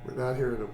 We're not hearing him.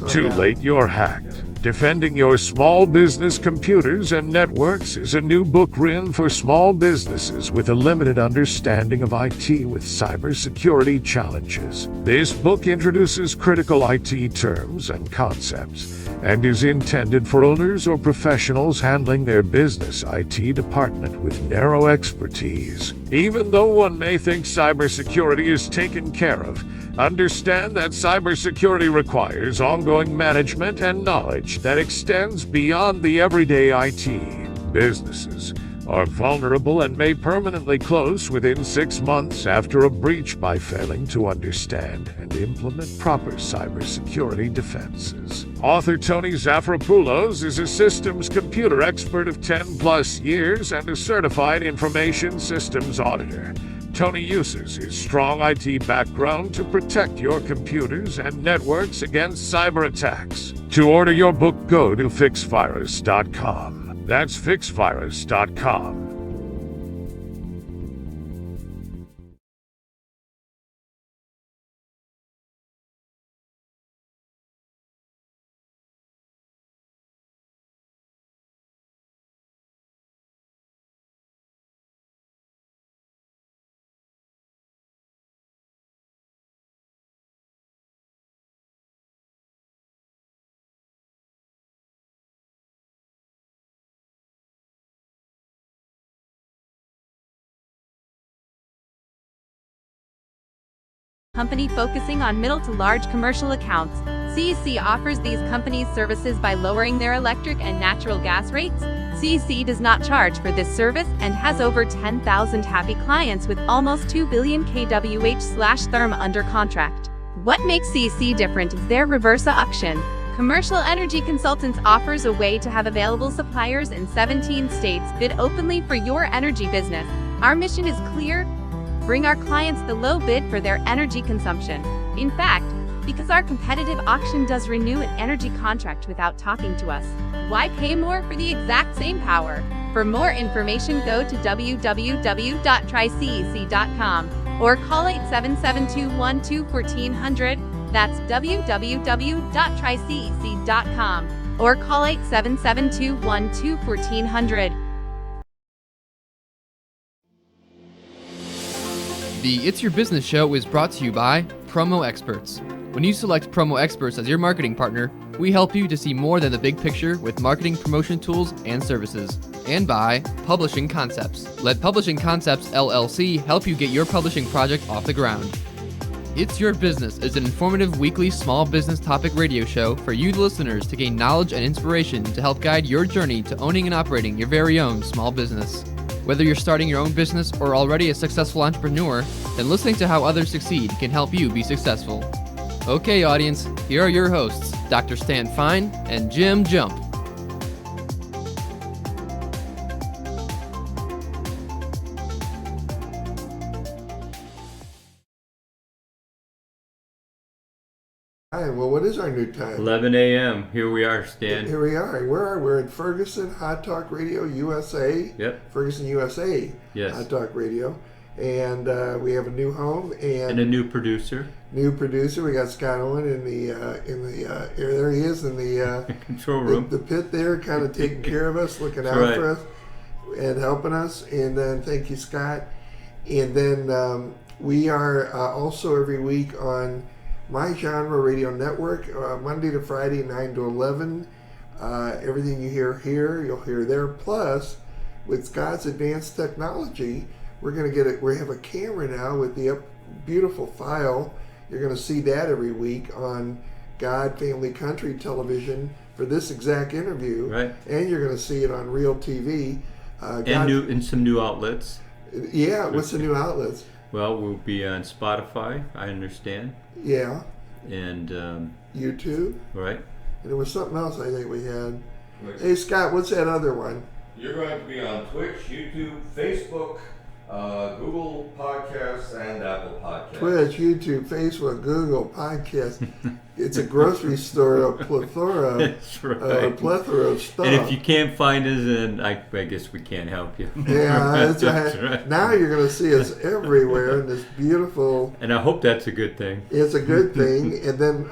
Too late, you're hacked. Defending your small business computers and networks is a new book written for small businesses with a limited understanding of IT with cybersecurity challenges. This book introduces critical IT terms and concepts and is intended for owners or professionals handling their business IT department with narrow expertise. Even though one may think cybersecurity is taken care of, understand that cybersecurity requires ongoing management and knowledge that extends beyond the everyday IT. Businesses are vulnerable and may permanently close within 6 months after a breach by failing to understand and implement proper cybersecurity defenses. Author Tony Zafropoulos is a systems computer expert of 10+ years and a certified information systems auditor. Tony uses his strong IT background to protect your computers and networks against cyber attacks. To order your book, go to fixvirus.com. That's fixvirus.com. Company focusing on middle to large commercial accounts. CEC offers these companies services by lowering their electric and natural gas rates. CEC does not charge for this service and has over 10,000 happy clients with almost 2 billion kWh/therm under contract. What makes CEC different is their reverse auction. Commercial Energy Consultants offers a way to have available suppliers in 17 states bid openly for your energy business. Our mission is clear: bring our clients the low bid for their energy consumption. In fact, because our competitive auction does renew an energy contract without talking to us, why pay more for the exact same power? For more information, go to www.trycec.com or call 877-212-1400. That's www.trycec.com or call 877-212-1400. The It's Your Business Show is brought to you by Promo Experts. When you select Promo Experts as your marketing partner, we help you to see more than the big picture with marketing promotion tools and services. And by Publishing Concepts. Let Publishing Concepts LLC help you get your publishing project off the ground. It's Your Business is an informative weekly small business topic radio show for you, the listeners, to gain knowledge and inspiration to help guide your journey to owning and operating your very own small business. Whether you're starting your own business or already a successful entrepreneur, then listening to how others succeed can help you be successful. Okay, audience, here are your hosts, Dr. Stan Fine and Jim Jump. Hi, well, what is our new time? 11 a.m. Here we are, Stan. Here we are. Where are we? We're in Ferguson, Hot Talk Radio USA. Yep. Ferguson, USA. Yes. Hot Talk Radio. And we have a new home And a new producer. New producer. We got Scott Owen in the there he is in the Control room. The pit there, kind of taking care of us, looking out for us, and helping us. And then thank you, Scott. And then we are also every week on My Genre Radio Network, Monday to Friday, 9 to 11. Everything you hear here, you'll hear there. Plus, with Scott's advanced technology, we're going to get it. We have a camera now with the beautiful file. You're going to see that every week on God, Family, Country television for this exact interview. Right. And you're going to see it on Real TV. And some new outlets. Yeah, what's the new outlets? Well, we'll be on Spotify, I understand. Yeah. And YouTube. Right. And there was something else I think we had. Hey, Scott, what's that other one? You're going to be on Twitch, YouTube, Facebook, Google Podcasts and Apple Podcasts. Twitch, YouTube, Facebook, Google, Podcast. It's a grocery store, a plethora, That's right. a plethora of stuff. And if you can't find us, then I guess we can't help you. Yeah, that's That's right. right. Now you're going to see us everywhere in this beautiful. And I hope that's a good thing. It's a good thing. And then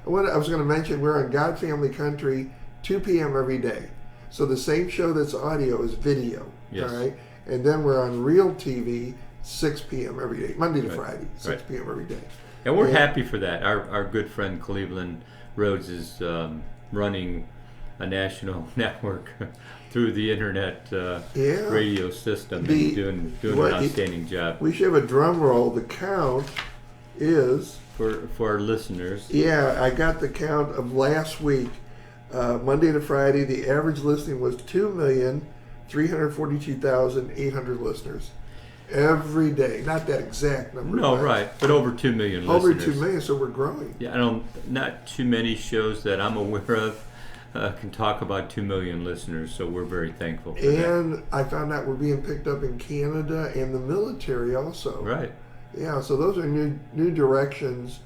what I was going to mention, we're on God Family Country, 2 p.m. every day. So the same show that's audio is video. Yes. All right. And then we're on Real TV, 6 p.m. every day, Monday to Friday, 6 p.m. every day. And we're happy for that. Our good friend Cleveland Rhodes is running a national network through the internet radio system and doing an outstanding job. We should have a drum roll. The count is... For our listeners. Yeah, I got the count of last week. Monday to Friday, the average listening was 2,342,800 listeners. Every day, not that exact number. No, right, but over 2 million over listeners. 2 million, so we're growing. Yeah, not too many shows that I'm aware of can talk about 2 million listeners, so we're very thankful for that. And I found out we're being picked up in Canada and the military also. Right. Yeah, so those are new directions.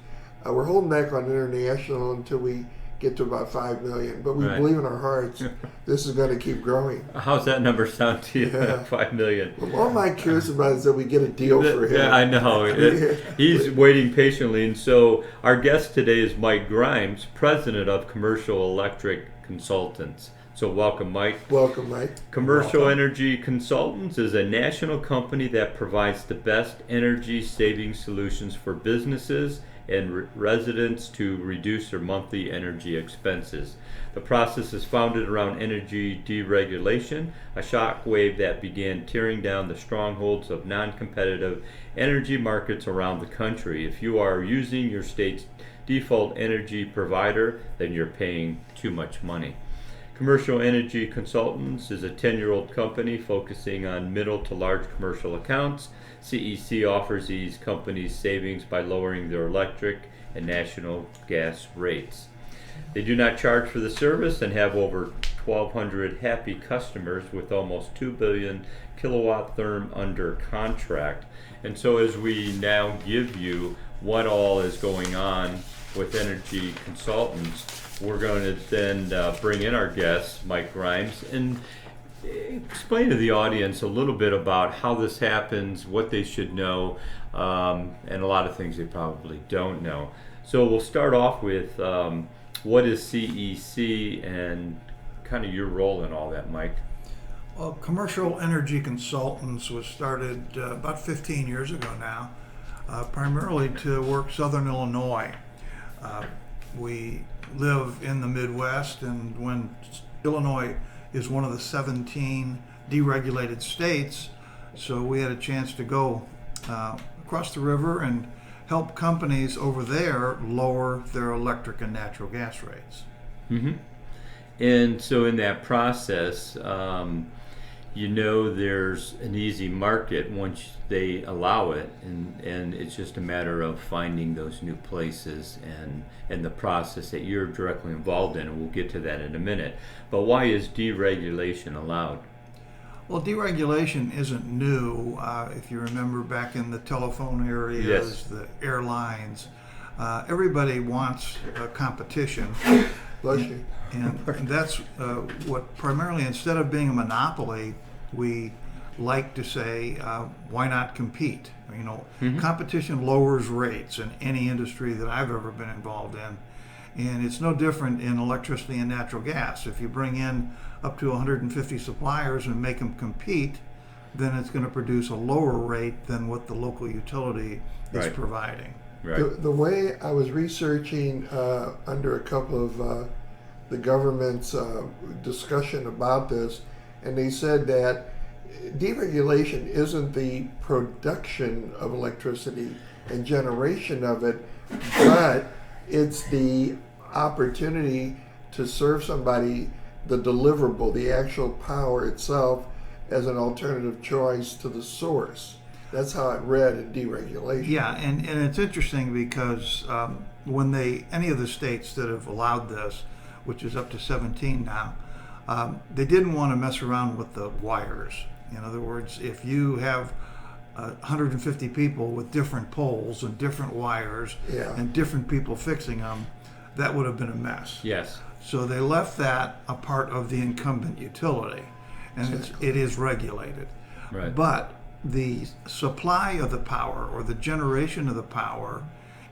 We're holding back on international until we get to about 5 million, but we believe in our hearts this is going to keep growing. How's that number sound to you? Yeah. 5 million. Well, all Mike cares about is that we get a deal for him. Yeah, I know. He's waiting patiently. And so our guest today is Mike Grimes, president of Commercial Electric Consultants. So welcome, Mike. Welcome, Mike. Commercial Energy Consultants is a national company that provides the best energy saving solutions for businesses and residents to reduce their monthly energy expenses. The process is founded around energy deregulation, a shockwave that began tearing down the strongholds of non-competitive energy markets around the country. If you are using your state's default energy provider, then you're paying too much money. Commercial Energy Consultants is a 10-year-old company focusing on middle to large commercial accounts. CEC offers these companies savings by lowering their electric and national gas rates. They do not charge for the service and have over 1,200 happy customers with almost 2 billion kilowatt therm under contract. And so as we now give you what all is going on with Energy Consultants, we're going to then bring in our guest, Mike Grimes, and explain to the audience a little bit about how this happens, what they should know, and a lot of things they probably don't know. So we'll start off with what is CEC and kind of your role in all that, Mike. Well, Commercial Energy Consultants was started about 15 years ago now, primarily to work Southern Illinois. We live in the Midwest, and when Illinois is one of the 17 deregulated states, so we had a chance to go across the river and help companies over there lower their electric and natural gas rates. Mm-hmm. And so in that process, there's an easy market once they allow it, and it's just a matter of finding those new places and the process that you're directly involved in, and we'll get to that in a minute. But why is deregulation allowed? Well, deregulation isn't new. If you remember back in the telephone areas, yes, the airlines, everybody wants competition. Bless you. And that's what primarily, instead of being a monopoly, we like to say, why not compete? Competition lowers rates in any industry that I've ever been involved in. And it's no different in electricity and natural gas. If you bring in up to 150 suppliers and make them compete, then it's going to produce a lower rate than what the local utility is providing. Right. The way I was researching under a couple of the government's discussion about this, and they said that deregulation isn't the production of electricity and generation of it, but it's the opportunity to serve somebody the deliverable, the actual power itself, as an alternative choice to the source. That's how it read in deregulation. Yeah, and it's interesting because when any of the states that have allowed this, which is up to 17 now, they didn't want to mess around with the wires. In other words, if you have 150 people with different poles and different wires Yeah. and different people fixing them, that would have been a mess. Yes. So they left that a part of the incumbent utility, and it is regulated. Right. But the supply of the power or the generation of the power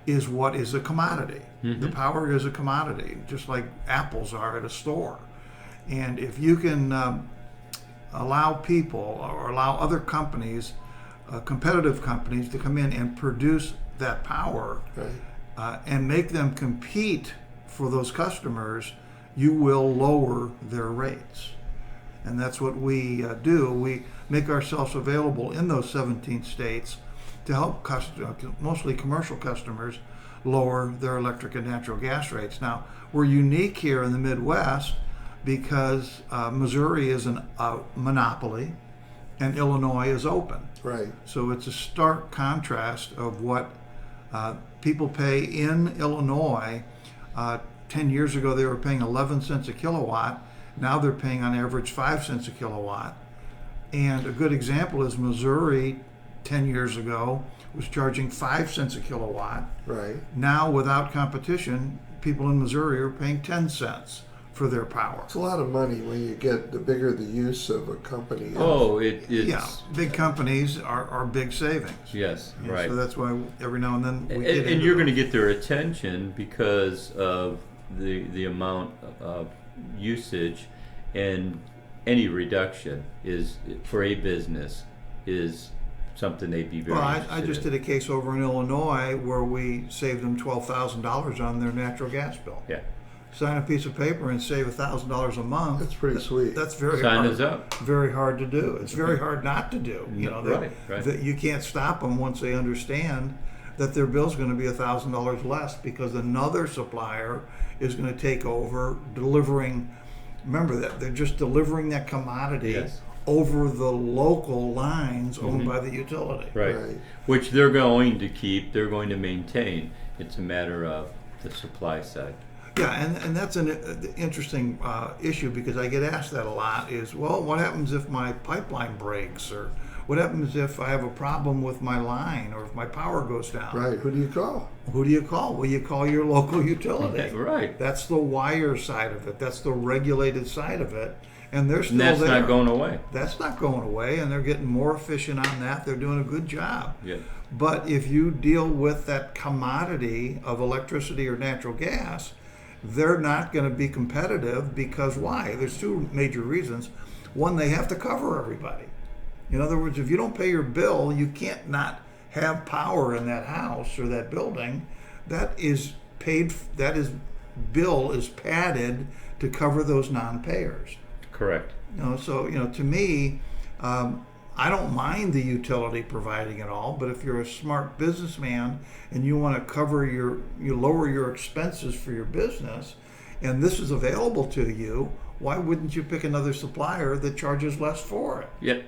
is what is a commodity. The power is a commodity, just like apples are at a store. And if you can allow people or allow other companies, competitive companies, to come in and produce that power and make them compete for those customers, you will lower their rates. And that's what we do. We make ourselves available in those 17 states to help mostly commercial customers lower their electric and natural gas rates. Now, we're unique here in the Midwest because Missouri is a monopoly and Illinois is open. Right. So it's a stark contrast of what people pay in Illinois. 10 years ago, they were paying 11 cents a kilowatt. Now they're paying on average 5 cents a kilowatt. And a good example is Missouri 10 years ago was charging 5 cents a kilowatt. Right. Now, without competition, people in Missouri are paying 10 cents for their power. It's a lot of money when you get the bigger the use of a company is. Oh, it's Yeah, big companies are big savings. yes, And right. So that's why every now and then we And, get and into you're those. going to get their attention because of the amount of usage, and any reduction is for a business is something they'd be very Well, I interested just in. did a case over in Illinois where we saved them $12,000 on their natural gas bill. Yeah, Sign a piece of paper and save $1,000 a month. That's pretty sweet. That's very sign hard. us up. Very hard to do. It's very hard not to do. You know, Right. that you can't stop them once they understand that their bill's going to be $1,000 less because another supplier is going to take over delivering. Remember that they're just delivering that commodity Yes. over the local lines owned by the utility. Right. Right. Which they're going to keep, they're going to maintain. It's a matter of the supply side. Yeah, and that's an interesting issue because I get asked that a lot is, well, what happens if my pipeline breaks, or what happens if I have a problem with my line, or if my power goes down? Right. Who do you call? Who do you call? Well, you call your local utility. Right. That's the wire side of it. That's the regulated side of it. And they're still And that's there. not going away. That's not going away, and they're getting more efficient on that. They're doing a good job. Yeah. But if you deal with that commodity of electricity or natural gas, they're not going to be competitive because why? There's two major reasons. One, they have to cover everybody. In other words, if you don't pay your bill, you can't not have power in that house or that building. That is paid. That is bill is padded to cover those non-payers. Correct. So to me, I don't mind the utility providing it all, but if you're a smart businessman and you want to cover you lower your expenses for your business, and this is available to you, why wouldn't you pick another supplier that charges less for it? Yep.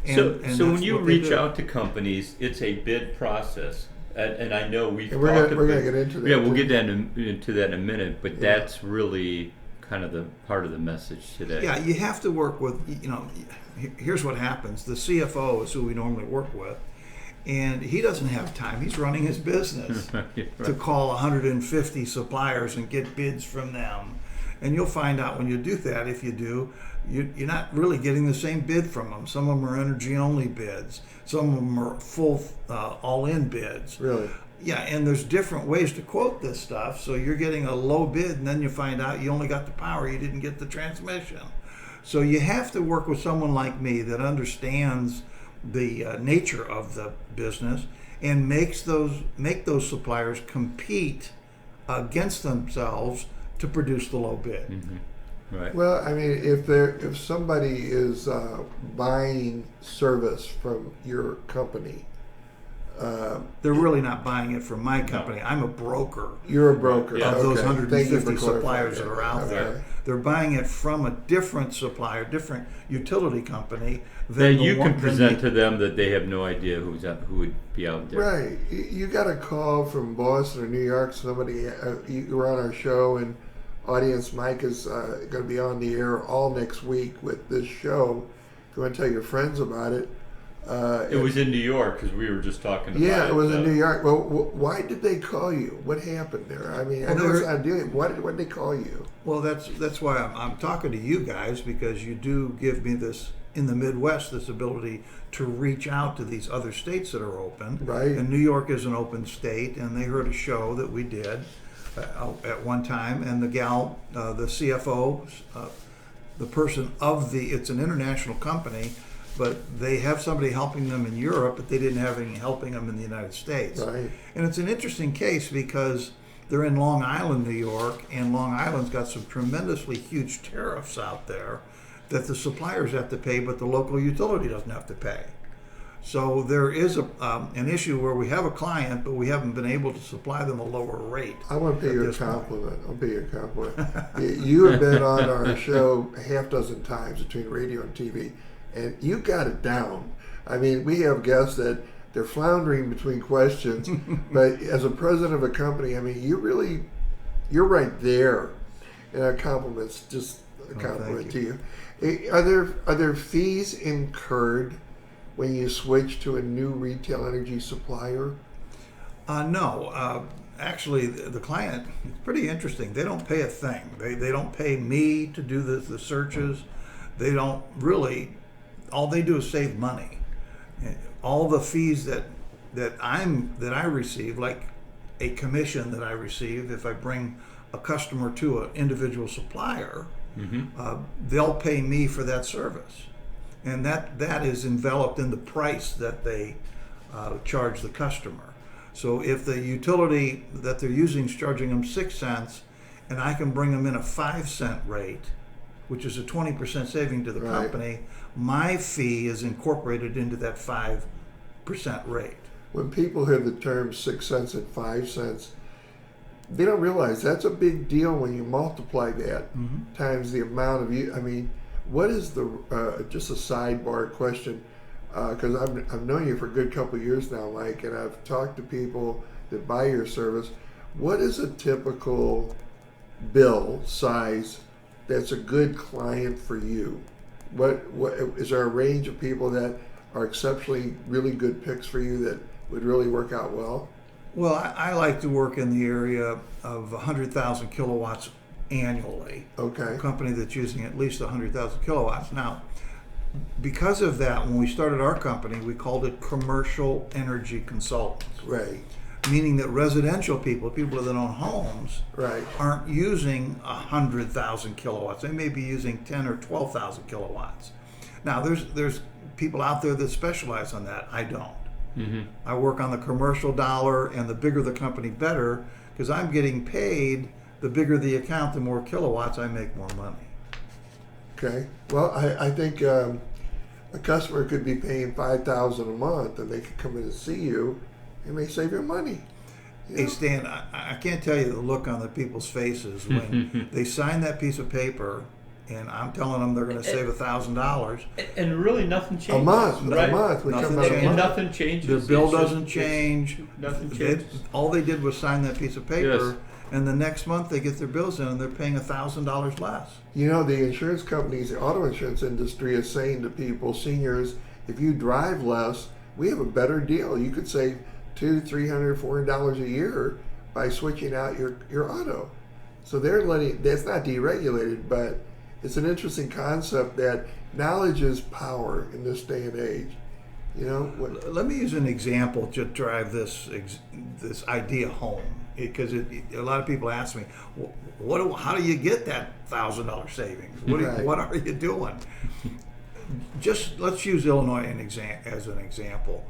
And So that's when you what they reach do. out to companies, it's a bid process. And I know we've And we're talked gonna about, get into that, yeah, we'll too. get into that in a minute, but that's really kind of the part of the message today. Yeah, you have to work with, here's what happens. The CFO is who we normally work with, and he doesn't have time. He's running his business to call 150 suppliers and get bids from them. And you'll find out when you do that, if you do, you're not really getting the same bid from them. Some of them are energy-only bids. Some of them are full all-in bids. Really? Yeah, and there's different ways to quote this stuff. So you're getting a low bid, and then you find out you only got the power, you didn't get the transmission. So you have to work with someone like me that understands the nature of the business and make those suppliers compete against themselves to produce the low bid. Mm-hmm. Right. Well, I mean, if somebody is buying service from your company, They're really not buying it from my company. I'm a broker you're a broker. Yeah. of those Okay. Thank you 150 for clarifying suppliers that are out Okay. there. They're buying it from a different supplier, different utility company. Then Than the you one- can present to them that they have no idea who would be out there. Right. You got a call from Boston or New York. Somebody, you were on our show, and audience Mike is going to be on the air all next week with this show. Go and tell your friends about it. It was in New York because we were just talking about it. Yeah, it was in New York. Well, why did they call you? What happened there? I mean, I know it's not dealing. Why did they call you? Well, that's why I'm talking to you guys, because you do give me this, in the Midwest, this ability to reach out to these other states that are open. Right. And New York is an open state, and they heard a show that we did at one time, and the gal, the CFO, the person of it's an international company, but they have somebody helping them in Europe, but they didn't have any helping them in the United States. Right. And it's an interesting case because they're in Long Island, New York, and Long Island's got some tremendously huge tariffs out there that the suppliers have to pay, but the local utility doesn't have to pay. So there is an issue where we have a client, but we haven't been able to supply them a lower rate. I want to pay you a compliment. I'll pay you a compliment. You have been on our show a half dozen times between radio and TV, and you got it down. I mean, we have guests that they're floundering between questions, but as a president of a company, I mean, you're right there. And our compliments, just a compliment to you. Are there fees incurred when you switch to a new retail energy supplier? No. Actually, the client, it's pretty interesting. They don't pay a thing. They don't pay me to do the searches. They don't really. All they do is save money. All the fees that I receive, like a commission that I receive if I bring a customer to an individual supplier, they'll pay me for that service, and that is enveloped in the price that they charge the customer. So if the utility that they're using is charging them 6 cents, and I can bring them in a 5-cent rate, which is a 20% saving to the company, my fee is incorporated into that 5% rate. When people hear the term 6 cents and 5 cents, they don't realize that's a big deal when you multiply that times the amount of I mean, what is the just a sidebar question, because I've known you for a good couple of years now, Mike, and I've talked to people that buy your service. What is a typical bill size that's a good client for you? What is there a range of people that are exceptionally really good picks for you that would really work out well? Well, I like to work in the area of 100,000 kilowatts annually. Okay. A company that's using at least 100,000 kilowatts. Now, because of that, when we started our company, we called it Commercial Energy Consultants. Right. Meaning that residential people that own homes, Right. aren't using 100,000 kilowatts. They may be using 10 or 12,000 kilowatts. Now, there's people out there that specialize on that. I don't. I work on the commercial dollar, and the bigger the company, better, because I'm getting paid. The bigger the account, the more kilowatts, I make more money. Okay. Well, I think a customer could be paying $5,000 a month, and they could come in and see you, and they save you money. Hey, Stan, I can't tell you the look on the people's faces when they sign that piece of paper, and I'm telling them they're going to save $1,000. And really nothing changes. A month. Right? A month. We Nothing come out changes. a And month. nothing changes. Their bill It's just- doesn't change. Nothing changes. All they did was sign that piece of paper, Yes. and the next month they get their bills in, and they're paying $1,000 less. You know, the insurance companies, the auto insurance industry is saying to people, seniors, if you drive less, we have a better deal. You could save $200, $300, $400 a year by switching out your auto. So they're letting, that's not deregulated, but it's an interesting concept that knowledge is power in this day and age. You know, Let me use an example to drive this idea home, because a lot of people ask me, how do you get that $1,000 savings? What are you doing? Just let's use Illinois as an example.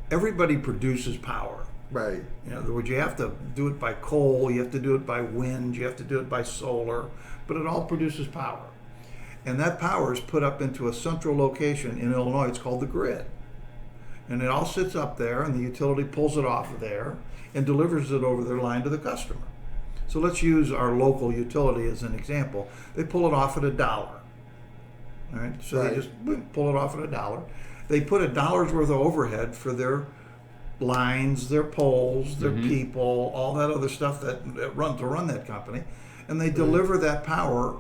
Everybody produces power. right. In other words, you have to do it by coal, you have to do it by wind, you have to do it by solar, but it all produces power. And that power is put up into a central location in Illinois. It's called the grid. And it all sits up there, and the utility pulls it off of there and delivers it over their line to the customer. So let's use our local utility as an example. They pull it off at $1. All right, so Right. they just pull it off at $1. They put $1 worth of overhead for their lines, their poles, their people, all that other stuff that run that company, and they deliver that power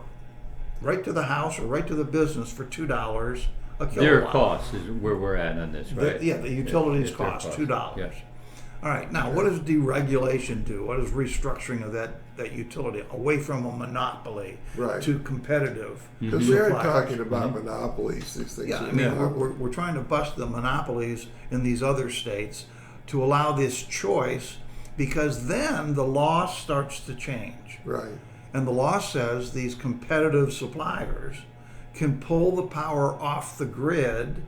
right to the house or right to the business for $2 a kilowatt. Their cost is where we're at on this, right? The utilities It's their cost cost. $2. Yes. All right, now what does deregulation do? What does restructuring of that utility away from a monopoly Right. to competitive? Because we are suppliers? talking about monopolies, these things. Yeah, are I mean, monopolies. we're trying to bust the monopolies in these other states to allow this choice, because then the law starts to change. Right. And the law says these competitive suppliers can pull the power off the grid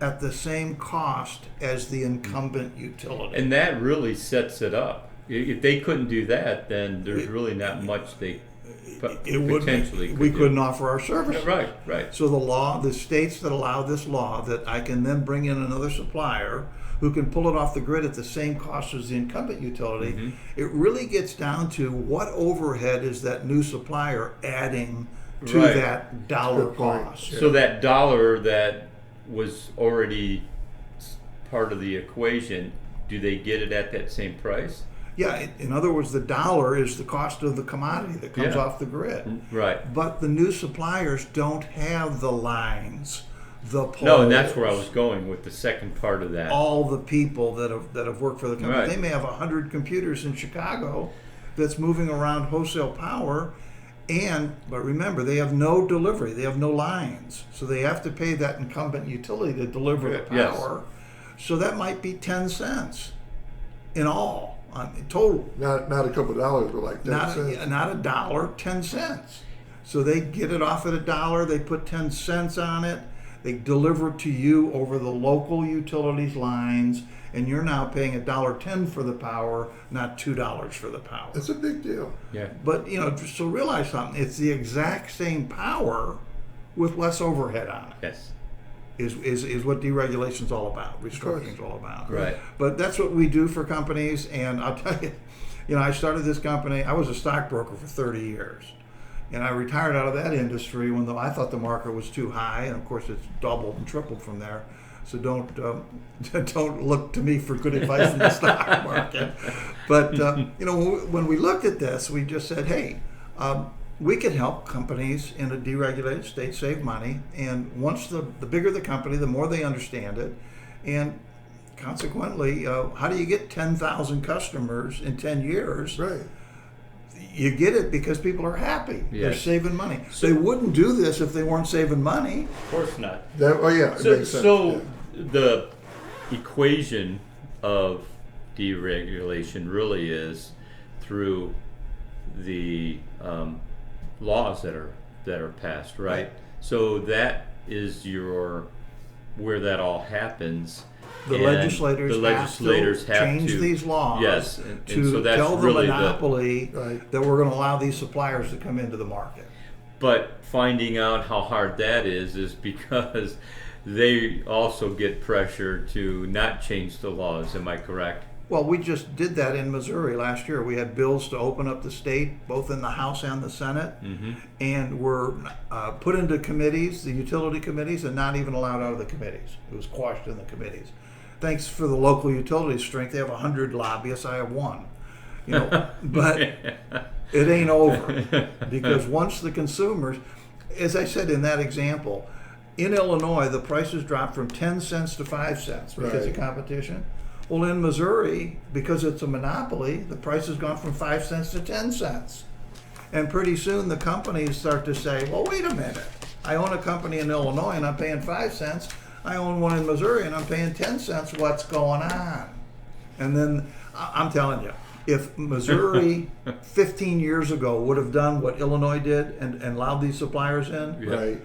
at the same cost as the incumbent utility. And that really sets it up. If they couldn't do that, then there's really not much they potentially we could do. couldn't offer our services. Right. So the states that allow this law, that I can then bring in another supplier who can pull it off the grid at the same cost as the incumbent utility, Mm-hmm. it really gets down to what overhead is that new supplier adding to Right. that dollar Good point. cost. Yeah. So that dollar that was already part of the equation, do they get it at that same price? Yeah, in other words, the dollar is the cost of the commodity that comes Yeah. off the grid. Right. But the new suppliers don't have the lines, the poles. No, and that's where I was going with the second part of that. All the people that have worked for the company. Right. They may have 100 computers in Chicago that's moving around wholesale power, but remember, they have no delivery. They have no lines, so they have to pay that incumbent utility to deliver the Yes. power. So that might be 10 cents in all, in total. Not a couple of dollars, but like 10 cents. Not a dollar, 10 cents. So they get it off at $1, they put 10 cents on it, they deliver it to you over the local utilities lines, and you're now paying $1.10 for the power, not $2 for the power. It's a big deal. Yeah. But, so realize something, it's the exact same power with less overhead on it. Yes. Is what deregulation's all about, restructuring's all about. Right. But that's what we do for companies, and I'll tell you, I started this company, I was a stockbroker for 30 years. And I retired out of that industry when I thought the market was too high, and of course it's doubled and tripled from there. So don't look to me for good advice in the stock market. But when we looked at this, we just said, hey, we can help companies in a deregulated state save money. And once the bigger the company, the more they understand it, and consequently, how do you get 10,000 customers in 10 years? Right. You get it because people are happy. They're Yes. saving money. They wouldn't do this if they weren't saving money. Of course not. Oh yeah, it makes sense. So the equation of deregulation really is through the laws that are passed, right? Right. So that is where that all happens. The And legislators, the legislators have to change these laws yes, and to so that's tell the really monopoly Right. that we're going to allow these suppliers to come into the market. But finding out how hard that is because they also get pressure to not change the laws. Am I correct? Well, we just did that in Missouri last year. We had bills to open up the state, both in the House and the Senate, and were put into committees, the utility committees, and not even allowed out of the committees. It was quashed in the committees. Thanks for the local utility strength. They have 100 lobbyists. I have one. But it ain't over, because once the consumers, as I said in that example, in Illinois the prices dropped from 10 cents to 5 cents because Right. of competition. Well, in Missouri, because it's a monopoly, the price has gone from 5 cents to 10 cents. And pretty soon the companies start to say, well, wait a minute. I own a company in Illinois and I'm paying 5 cents. I own one in Missouri and I'm paying 10 cents. What's going on? And then I'm telling you, if Missouri 15 years ago would have done what Illinois did and allowed these suppliers in, Right.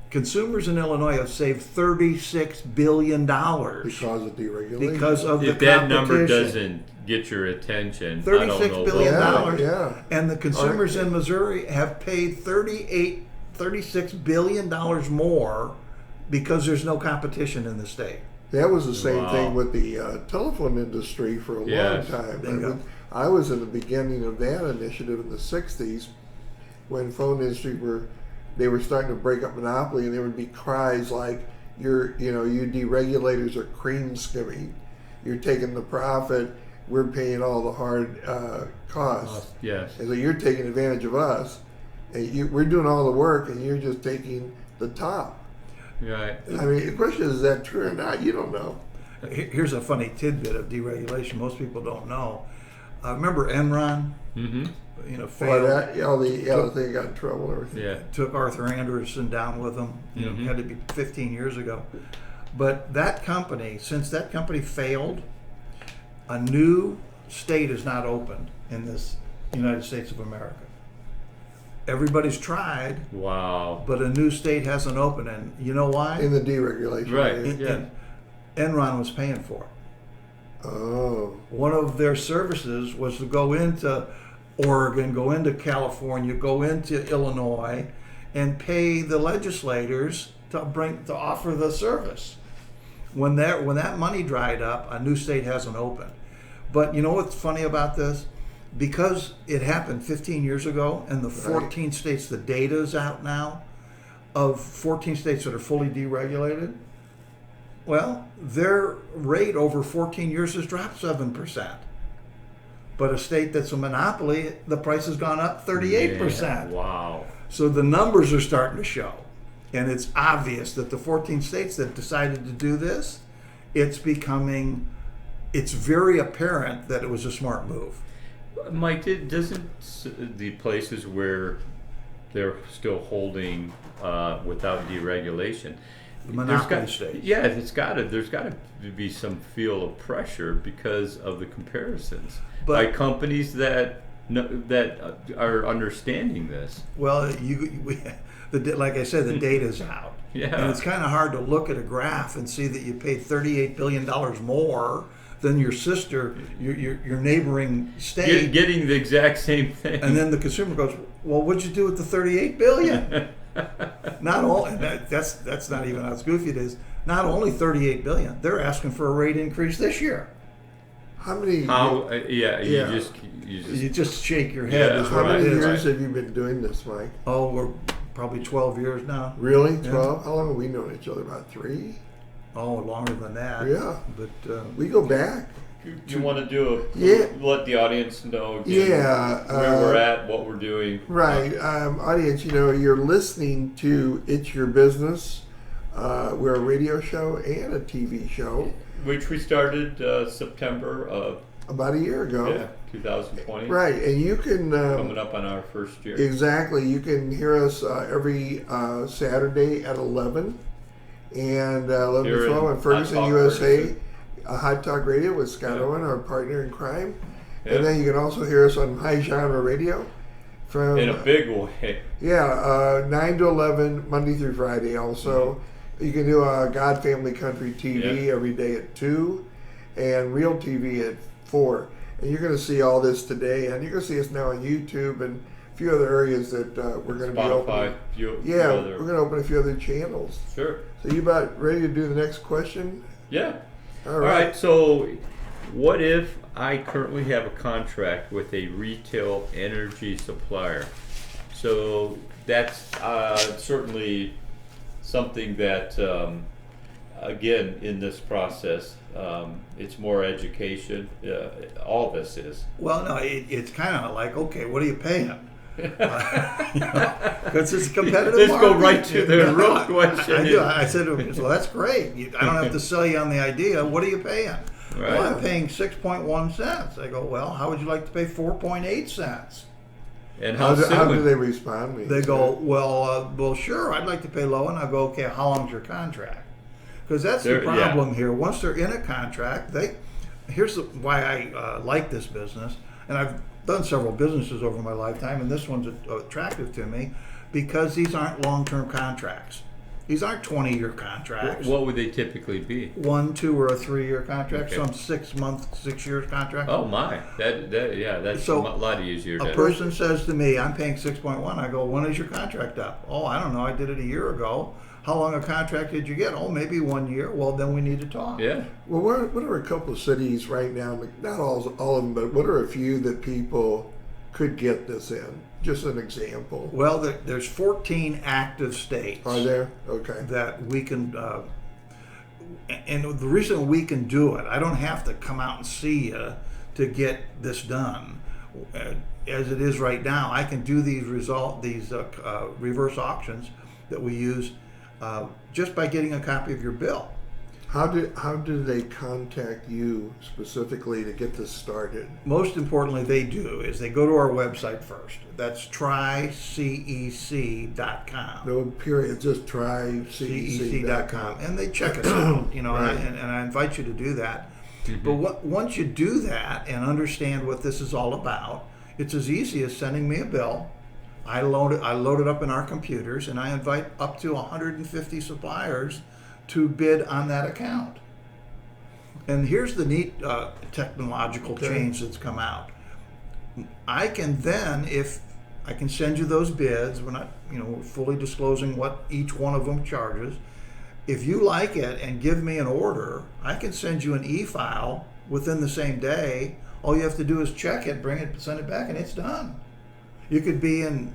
consumers in Illinois have saved $36 billion Because of deregulation. because of the If that number competition. doesn't get your attention, I $36 don't know. billion. Yeah. And the consumers Alright. in Missouri have paid $36 billion more because there's no competition in the state. That was the same Wow. thing with the telephone industry for a Yes. long time. Bingo. I was in the beginning of that initiative in the 60s when phone industry they were starting to break up monopoly, and there would be cries like, you deregulators are cream skimming. You're taking the profit, we're paying all the hard costs. Yes. And so you're taking advantage of us, and we're doing all the work, and you're just taking the top. Right. I mean, the question is that true or not? You don't know. Here's a funny tidbit of deregulation most people don't know. Remember Enron? Mm-hmm. You know, Well, failed. the thing got in trouble and everything. Yeah. Took Arthur Anderson down with them. You know, had to be 15 years ago. But that company, since that company failed, a new state is not opened in this United States of America. Everybody's tried, Wow. but a new state hasn't opened, and you know why? In the deregulation. Right. And- Yeah. and Enron was paying for it. Oh. One of their services was to go into Oregon, go into California, go into Illinois, and pay the legislators to offer the service. When that money dried up, a new state hasn't opened. But you know what's funny about this? Because it happened 15 years ago, and the 14 states, the data is out now, of 14 states that are fully deregulated, well, their rate over 14 years has dropped 7%. But a state that's a monopoly, the price has gone up 38%. Man, wow. So the numbers are starting to show. And it's obvious that the 14 states that decided to do this, it's very apparent that it was a smart move. Mike, doesn't the places where they're still holding without deregulation, Monopoly states. Yeah, there's got to be some feel of pressure because of the comparisons by companies that are understanding this. Well, like I said, the data's out. Yeah. And it's kind of hard to look at a graph and see that you paid $38 billion more than your sister, your neighboring state. Getting the exact same thing. And then the consumer goes, well, what'd you do with the $38 billion? Not only that's not even how goofy it is. Not only $38 billion, they're asking for a rate increase this year. How many? You just shake your head. Yeah, is How what many it is. years have you been doing this, Mike? Oh, we're probably 12 years now. Really? Yeah. 12? How long have we known each other? About 3? Oh, longer than that. Yeah. But We go back. Do you want to do Yeah. let the audience know again where we're at, what we're doing? Right. Audience, you're listening to It's Your Business. We're a radio show and a TV show. Which we started September of About a year ago. 2020. Right. And you can... Coming up on our first year. Exactly. You can hear us every Saturday at 11 and 11 to Here 12 in on Ferguson, Hot Talk USA. Ferguson. Hot Talk Radio with Scott Yeah. Owen, our partner in crime. Yeah. And then you can also hear us on High Genre Radio. From, In a big way. 9 to 11, Monday through Friday. Also, you can do God Family Country TV every day at 2 and Real TV at 4. And you're going to see all this today. And you're going to see us now on YouTube and a few other areas that we're going to be opening. Spotify, We're going to open a few other channels. Sure. So you about ready to do the next question? Yeah. All All right. So, what if I currently have a contract with a retail energy supplier? So that's certainly something that, again, in this process, it's more education. All this is. well, no, it's kind of like, okay, what are you paying? Because it's a competitive Let's market. go right to the real question. I do. I said, well, that's great. I don't have to sell you on the idea. What are you paying? Right. Well, I'm paying 6.1 cents. I go, well, how would you like to pay 4.8 cents? And How soon? do they respond? They go, well, sure, I'd like to pay low. And I go, okay, how long's your contract? Because that's the problem here. Once they're in a contract, here's why I like this business. And I've done several businesses over my lifetime, and this one's attractive to me because these aren't long-term contracts. These aren't 20-year contracts. What would they typically be? 1, 2, or a 3-year contract. Okay. Some 6 years contract. Oh my, that's So, a lot easier. A person says to me, I'm paying 6.1. I go, when is your contract up? Oh, I don't know. I did it a year ago. How long a contract did you get? Oh, maybe 1 year. Well, then we need to talk. Yeah. Well, what are a couple of cities right now, not all of them, but what are a few that people could get this in? Just an example. Well, there's 14 active states. Are there? Okay. That we can, and the reason we can do it, I don't have to come out and see you to get this done. As it is right now, I can do these reverse auctions that we use just by getting a copy of your bill. How do they contact you specifically to get this started? Most importantly, they go to our website first. That's trycec.com. No period, just trycec.com. And they check us out, you know, right. and I invite you to do that. Mm-hmm. But once you do that and understand what this is all about, it's as easy as sending me a bill. I load it up in our computers, and I invite up to 150 suppliers to bid on that account. And here's the neat technological change that's come out. I can then, if I can send you those bids, we're not, we're fully disclosing what each one of them charges. If you like it and give me an order, I can send you an e-file within the same day. All you have to do is check it, bring it, send it back, and it's done. You could be in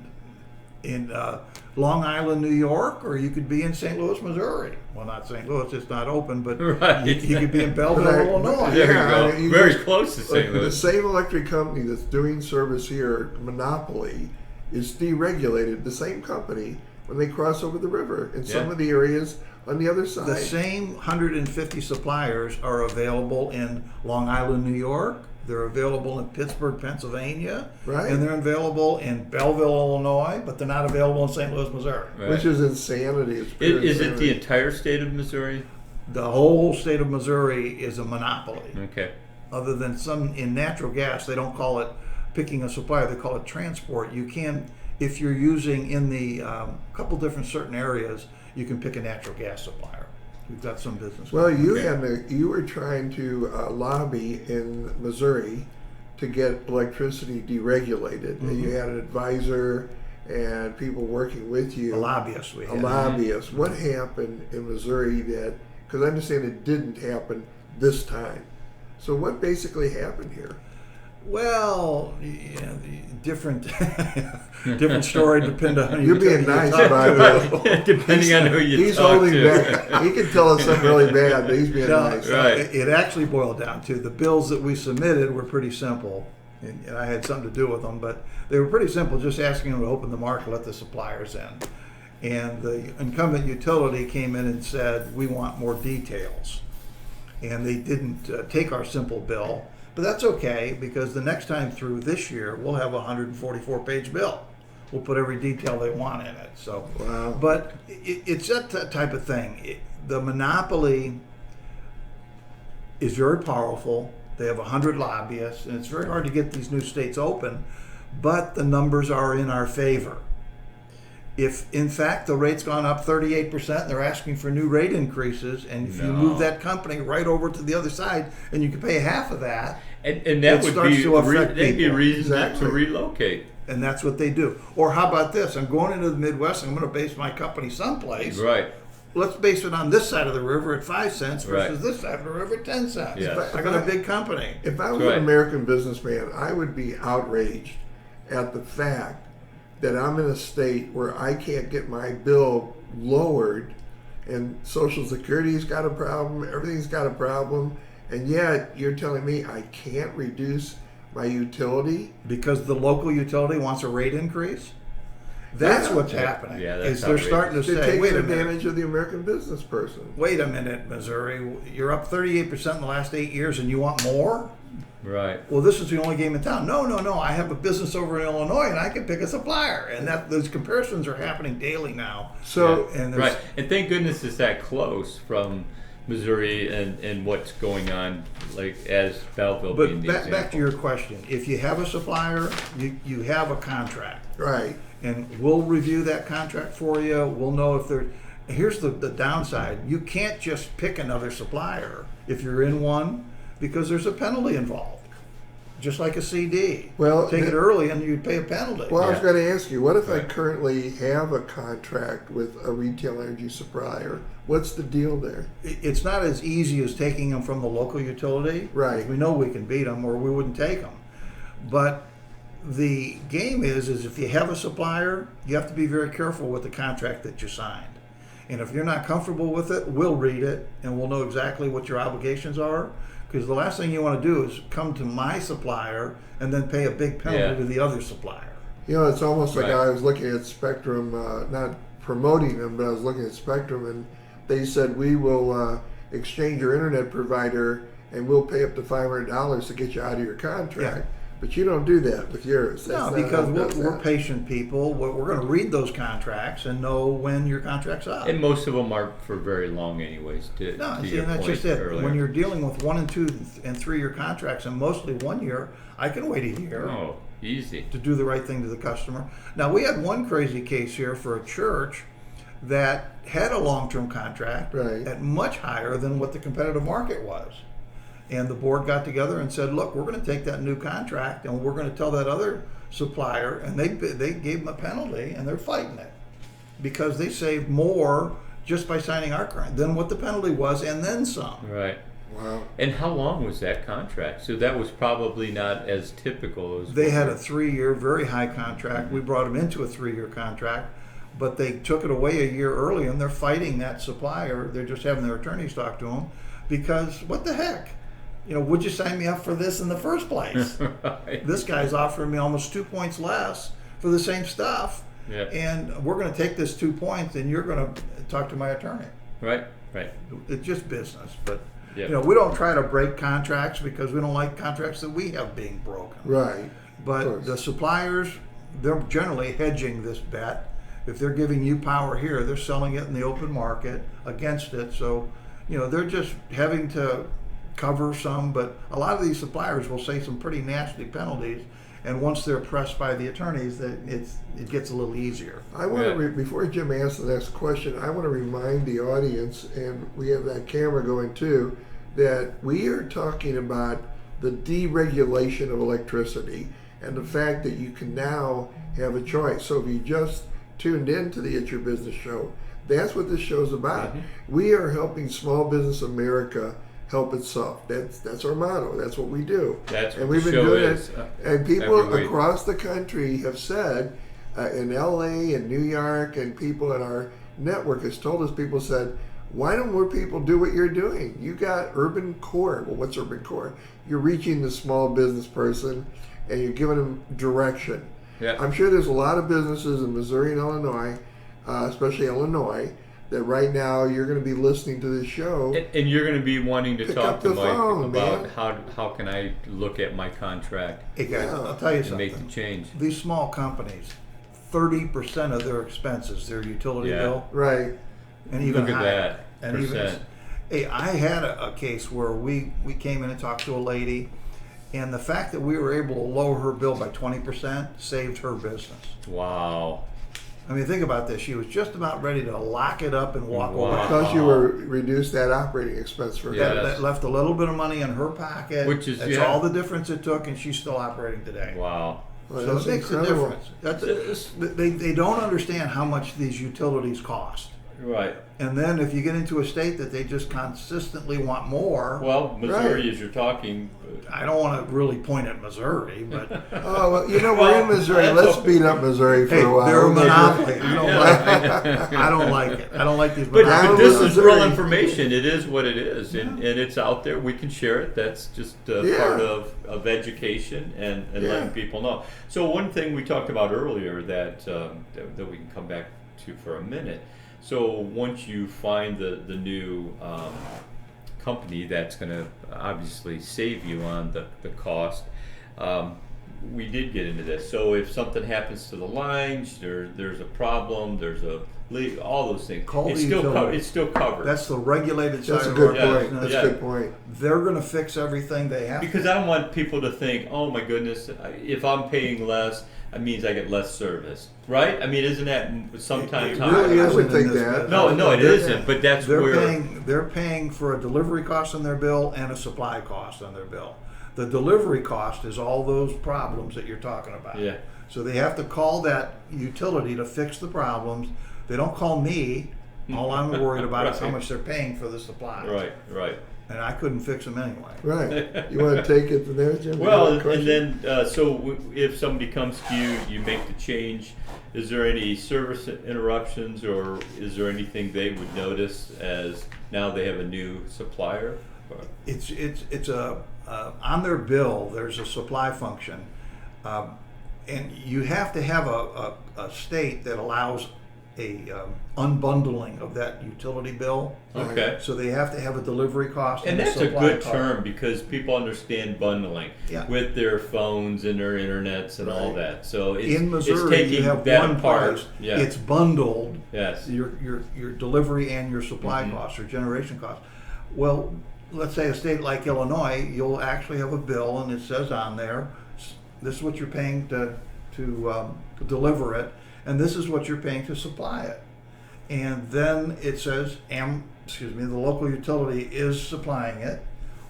Long Island, New York, or you could be in St. Louis, Missouri. Well, not St. Louis; it's not open, but right. you could be in Belleville, Illinois. There you go. Very close to St. Louis. The same electric company that's doing service here, Monopoly, is deregulated. The same company when they cross over the river in some of the areas on the other side. The same 150 suppliers are available in Long Island, New York. They're available in Pittsburgh, Pennsylvania, right. And they're available in Belleville, Illinois, but they're not available in St. Louis, Missouri. Right. Which is insanity. Is it the entire state of Missouri? The whole state of Missouri is a monopoly. Okay. Other than some in natural gas, they don't call it picking a supplier; they call it transport. You can, if you're using in the couple different certain areas, you can pick a natural gas supplier. We've got some business. Well, you were trying to lobby in Missouri to get electricity deregulated. Mm-hmm. And you had an advisor and people working with you. A lobbyist. A lobbyist. What happened in Missouri that? Because I understand it didn't happen this time. So what basically happened here? Well, different story depending on who you're being nice about it. Depending on who you he's talk holding to. back. He can tell us something really bad, but he's being nice. Right. It actually boiled down to the bills that we submitted were pretty simple, and I had something to do with them, but they were pretty simple, just asking them to open the market, let the suppliers in. And the incumbent utility came in and said, we want more details. And they didn't take our simple bill. But that's okay, because the next time through this year, we'll have a 144-page bill. We'll put every detail they want in it. So, wow. But it's that type of thing. The monopoly is very powerful. They have 100 lobbyists, and it's very hard to get these new states open, but the numbers are in our favor. If, in fact, the rate's gone up 38%, they're asking for new rate increases, and if you move that company right over to the other side, and you can pay half of that, and that would be a reason exactly. to relocate. And that's what they do. Or how about this? I'm going into the Midwest, and I'm going to base my company someplace. Right. Let's base it on this side of the river at 5 cents versus this side of the river at 10 cents. Yes. I got a big company. If I was an American businessman, I would be outraged at the fact that I'm in a state where I can't get my bill lowered, and Social Security's got a problem, everything's got a problem, and yet you're telling me I can't reduce my utility? Because the local utility wants a rate increase? That's what's happening. Yeah, that's they're starting to say, wait a minute. Advantage of the American business person. Wait a minute, Missouri. You're up 38% in the last 8 years, and you want more? Right. Well, this is the only game in town. No. I have a business over in Illinois, and I can pick a supplier. And those comparisons are happening daily now. So, and thank goodness it's that close from Missouri and what's going on, like as Belleville being the example. Back to your question. If you have a supplier, you have a contract. Right. And we'll review that contract for you. We'll know if they're... Here's the downside. You can't just pick another supplier if you're in one, because there's a penalty involved, just like a CD. Well, take it early and you'd pay a penalty. Well, I was going to ask you, what if I currently have a contract with a retail energy supplier? What's the deal there? It's not as easy as taking them from the local utility. Right. We know we can beat them, or we wouldn't take them. But the game is if you have a supplier, you have to be very careful with the contract that you signed. And if you're not comfortable with it, we'll read it and we'll know exactly what your obligations are. Because the last thing you want to do is come to my supplier and then pay a big penalty to the other supplier. You know, it's almost like I was looking at Spectrum, not promoting them, but I was looking at Spectrum, and they said we will exchange your internet provider and we'll pay up to $500 to get you out of your contract. Yeah. But you don't do that with yours. No, because we're patient people. We're going to read those contracts and know when your contract's up. And most of them aren't for very long, anyways. No, see, and that's just it. Earlier. When you're dealing with 1 and 2 and 3 year contracts, and mostly 1 year, I can wait a year. Oh, easy. To do the right thing to the customer. Now, we had one crazy case here for a church that had a long-term contract at much higher than what the competitive market was. And the board got together and said, look, we're going to take that new contract and we're going to tell that other supplier, and they gave them a penalty, and they're fighting it because they saved more just by signing our contract than what the penalty was, and then some. Right. Wow. And how long was that contract? So that was probably not as typical as they had a 3-year, very high contract. Mm-hmm. We brought them into a 3-year contract, but they took it away a year early, and they're fighting that supplier. They're just having their attorneys talk to them because what the heck? You know, would you sign me up for this in the first place? Right. This guy's offering me almost 2 points less for the same stuff. Yeah. And we're going to take this 2 points, and you're going to talk to my attorney. Right, right. It's just business. But, yep. you know, we don't try to break contracts because we don't like contracts that we have being broken. Right. But the suppliers, they're generally hedging this bet. If they're giving you power here, they're selling it in the open market against it. So, you know, they're just having to cover some, but a lot of these suppliers will say some pretty nasty penalties, and once they're pressed by the attorneys, it gets a little easier. I want to before Jim asks the next question, I want to remind the audience, and we have that camera going too, that we are talking about the deregulation of electricity and the fact that you can now have a choice. So if you just tuned into the It's Your Business show, that's what this show's about. Mm-hmm. We are helping small business America help itself. That's our motto. That's what we do. That's what and we've the been show doing is. it. And people across the country have said, in LA and New York, and people in our network has told us, people said, why don't more people do what you're doing? You got Urban Core. Well, what's Urban Core? You're reaching the small business person and you're giving them direction. Yeah. I'm sure there's a lot of businesses in Missouri and Illinois, especially Illinois, that right now you're going to be listening to this show. And you're going to be wanting to talk to Mike about man. how can I look at my contract. Hey guys, I'll tell you and something. Make the change. These small companies, 30% of their expenses, their utility bill. Right. And even look at higher. that. And even, hey, I had a case where we came in and talked to a lady, and the fact that we were able to lower her bill by 20% saved her business. Wow. I mean, think about this. She was just about ready to lock it up and walk away. Because you were reduced that operating expense for her. That left a little bit of money in her pocket. That's all the difference it took, and she's still operating today. Wow. Well, so it makes incredible. a difference. They don't understand how much these utilities cost. Right. And then if you get into a state that they just consistently want more. Well, Missouri, as you're talking. I don't want to really point at Missouri, but. Oh, well, you know, we're in Missouri. Let's beat up Missouri for a while. They're a monopoly. I don't like it. I don't like these monopolies. But this is real information. It is what it is. And it's out there. We can share it. That's just part of education and letting people know. So one thing we talked about earlier that we can come back to for a minute. So once you find the new company that's going to obviously save you on the cost, we did get into this. So if something happens to the lines, there's a problem, there's a leak, all those things, it's still covered. That's the regulated side. That's a good point. That's a good point. They're going to fix everything they have. Because I don't want people to think, oh my goodness, if I'm paying less, that means I get less service, right? I mean, isn't that sometimes how? Really, I would think that. No, it isn't. But that's they're paying for a delivery cost on their bill and a supply cost on their bill. The delivery cost is all those problems that you're talking about. Yeah. So they have to call that utility to fix the problems. They don't call me. All I'm worried about is how much they're paying for the supply. Right. And I couldn't fix them anyway. Right. You want to take it from there, Jim? Well, and then, so if somebody comes to you, you make the change. Is there any service interruptions, or is there anything they would notice as now they have a new supplier? It's on their bill, there's a supply function. And you have to have a state that allows unbundling of that utility bill. Okay. So they have to have a delivery cost And a that's a supply good cost. term because people understand bundling Yeah. with their phones and their internets and all Right. that. So it's, In Missouri, it's taking you have that one apart. price. Yeah. It's bundled. Yes. Your delivery and your supply Mhm. costs or generation costs. Well, let's say a state like Illinois, you'll actually have a bill and it says on there, this is what you're paying to deliver it, and this is what you're paying to supply it. And then it says, the local utility is supplying it,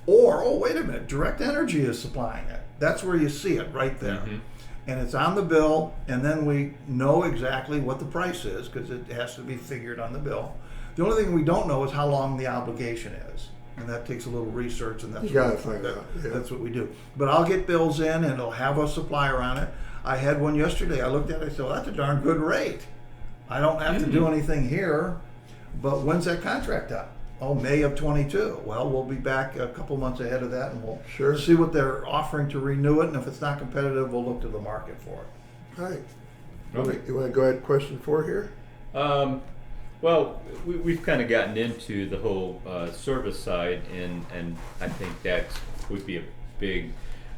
or, oh, wait a minute, Direct Energy is supplying it. That's where you see it right there. Mhm. And it's on the bill, and then we know exactly what the price is because it has to be figured on the bill. The only thing we don't know is how long the obligation is, and that takes a little research, and that's You gotta find out, yeah. That's what we do. But I'll get bills in, and it'll have a supplier on it. I had one yesterday. I looked at it. I said, well, that's a darn good rate. I don't have to do anything here. But when's that contract up? Oh, May of 22. Well, we'll be back a couple months ahead of that, and we'll Sure. see what they're offering to renew it. And if it's not competitive, we'll look to the market for it. Right. Okay. You want to go ahead, question 4 here? Well, we've kind of gotten into the whole service side, and I think that would be a big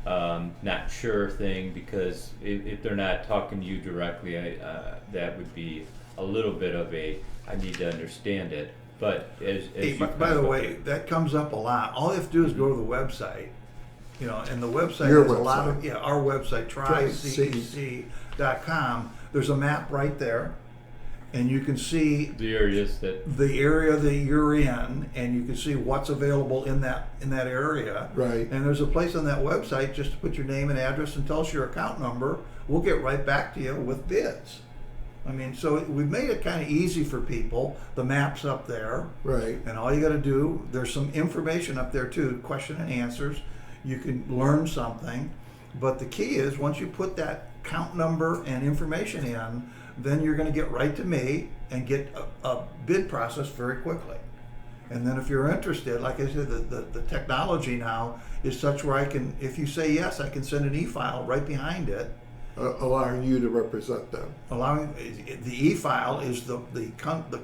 not sure thing because if they're not talking to you directly, that would be a little bit of I need to understand it. But as Hey, you by the way, that comes up a lot. All you have to do is go to the website, and the website Your has a lot of, website. our website, trycec.com. There's a map right there, and you can see the areas that the area that you're in, and you can see what's available in that area. Right. And there's a place on that website just to put your name and address and tell us your account number. We'll get right back to you with bids. I mean, so we've made it kind of easy for people. The map's up there. Right. And all you got to do, there's some information up there too, question and answers. You can learn something. But the key is once you put that count number and information in, then you're going to get right to me and get a bid process very quickly. And then if you're interested, like I said, the technology now is such where I can, if you say yes, I can send an e-file right behind it. Allowing you to represent them. Allowing the e-file is the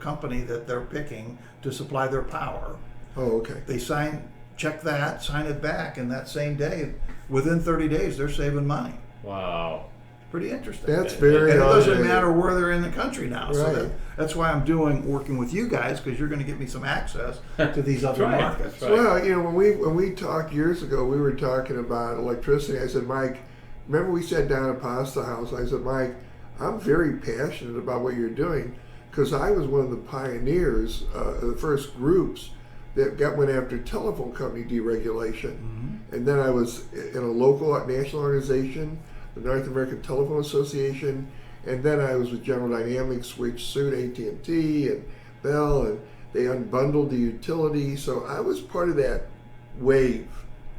company that they're picking to supply their power. Oh, okay. They check that, sign it back, and that same day, within 30 days, they're saving money. wow. Pretty interesting. That's very And it doesn't automated. matter where they're in the country now. So Right. that's why I'm working with you guys, because you're going to get me some access to these other Right. markets. That's right. Well, when we talked years ago, we were talking about electricity. I said, Mike, remember we sat down at Pasta House. I said, Mike, I'm very passionate about what you're doing because I was one of the pioneers, the first groups that went after telephone company deregulation. Mm-hmm. And then I was in a local national organization, the North American Telephone Association, and then I was with General Dynamics, which sued AT&T and Bell, and they unbundled the utility. So I was part of that wave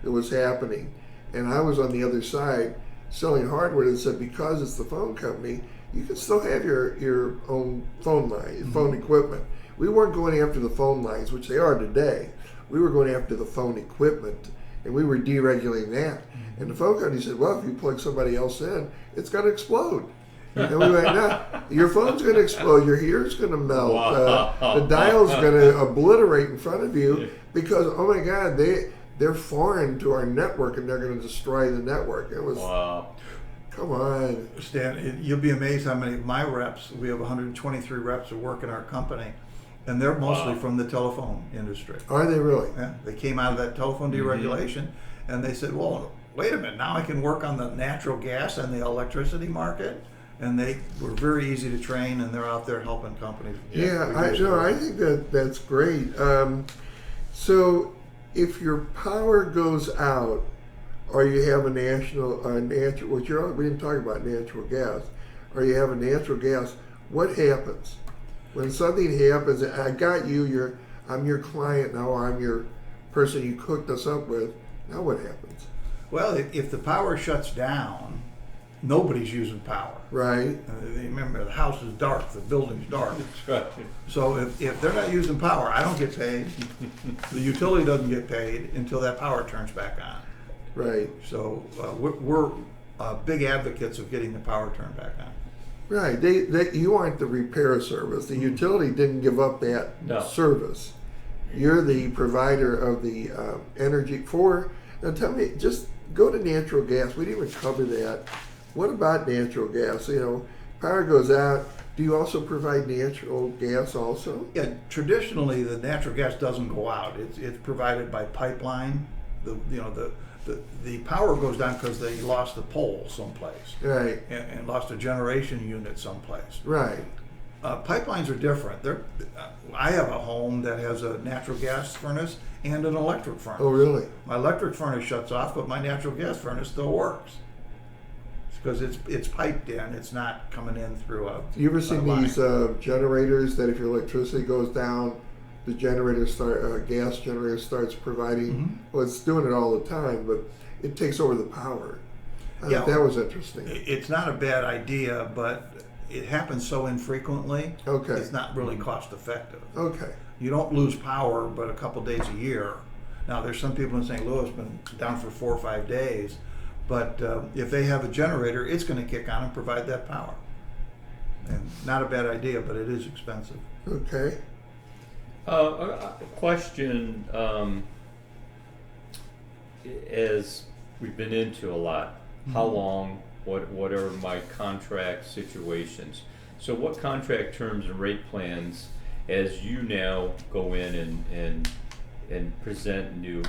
that was happening, and I was on the other side selling hardware that said because it's the phone company, you can still have your own phone line, phone equipment. We weren't going after the phone lines, which they are today. We were going after the phone equipment, and we were deregulating that. And the phone company said, well, if you plug somebody else in, it's going to explode. And we went, no, your phone's going to explode, your hear's going to melt, the dial's going to obliterate in front of you because, oh my God, they're foreign to our network and they're going to destroy the network. It was, Wow. come on. Stan, you'll be amazed how many of my reps, we have 123 reps that work in our company, and they're mostly from the telephone industry. Are they really? Yeah, they came out of that telephone deregulation, and they said, well, wait a minute, now I can work on the natural gas and the electricity market. And they were very easy to train, and they're out there helping companies. I think that's great. So if your power goes out, or you have a natural, we didn't talk about natural gas, or you have a natural gas, what happens? When something happens, I got you, I'm your client now, or I'm your person you cooked us up with, now what happens? Well, if the power shuts down, nobody's using power. Right. Remember, the house is dark, the building's dark. Right. So if they're not using power, I don't get paid. The utility doesn't get paid until that power turns back on. Right. So we're big advocates of getting the power turned back on. Right. You aren't the repair service. The utility didn't give up that service. You're the provider of the energy for. Now tell me, just go to natural gas. We didn't even cover that. What about natural gas? You know, power goes out. Do you also provide natural gas also? Yeah, traditionally the natural gas doesn't go out. It's provided by pipeline. The power goes down because they lost a pole someplace. Right. And lost a generation unit someplace. Right. Pipelines are different. I have a home that has a natural gas furnace and an electric furnace. Oh, really? My electric furnace shuts off, but my natural gas furnace still works. Because it's piped in, it's not coming in through a. You ever seen these generators that if your electricity goes down, the gas generator starts providing? Mm-hmm. Well, it's doing it all the time, but it takes over the power. Yeah, that was interesting. It's not a bad idea, but it happens so infrequently. Okay. It's not really cost effective. Okay. You don't lose power, but a couple days a year. Now, there's some people in St. Louis been down for 4 or 5 days. But if they have a generator, it's going to kick on and provide that power. And not a bad idea, but it is expensive. Okay. A question, as we've been into a lot, how long, what are my contract situations? So what contract terms and rate plans, as you now go in and present new